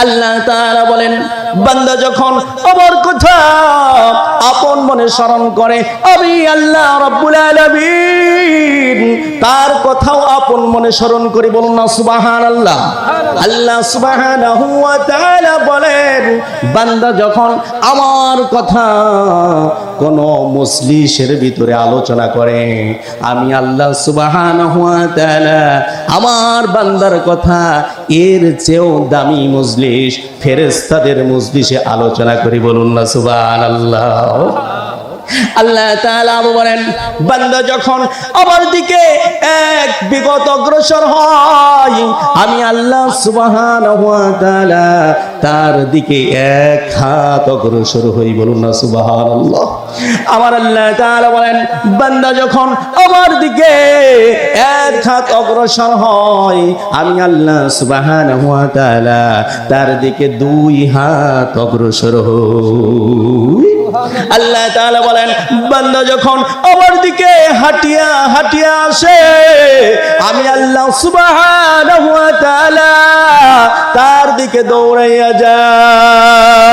আল্লাহ তাআলা বলেন, বান্দা যখন আমার কথা আপন মনে স্মরণ করে, আমি আল্লাহ রাব্বুল আলামিন তার কথাও আপন মনে স্মরণ করি। বলুন না সুবহানাল্লাহ। আল্লাহ সুবহানাহু ওয়া তাআলা বলেন, বান্দা যখন আমার কথা কোন মজলিসের ভিতরে আলোচনা করে, আমি আল্লাহ সুবহানাহু ওয়া তাআলা আমার বান্দার কথা এর চেয়েও দামি মজলিস ফেরেশতাদের মজলিসে আলোচনা করি। বলুন না সুবহানাল্লাহ। আল্লাহ তাআলা বলেন, বান্দা যখন আমার দিকে এক বিগত অগ্রসর হয়, আমি আল্লাহ সুবহানাহু ওয়া তাআলা তার দিকে এক হাত অগ্রসর হই। বলুন না সুবহানাল্লাহ। আমার আল্লাহ তাআলা বলেন, বান্দা যখন আমার দিকে এক হাত অগ্রসর হয়, আমি আল্লাহ সুবহানাহু ওয়া তাআলা তার দিকে দুই হাত অগ্রসর হই। আল্লাহ তাআলা বলেন, বান্দা যখন আমার দিকে হাঁটিয়া হাঁটিয়া আসে, আমি আল্লাহ সুবহানাহু ওয়া তাআলা তার দিকে দৌড়াইয়া যাই।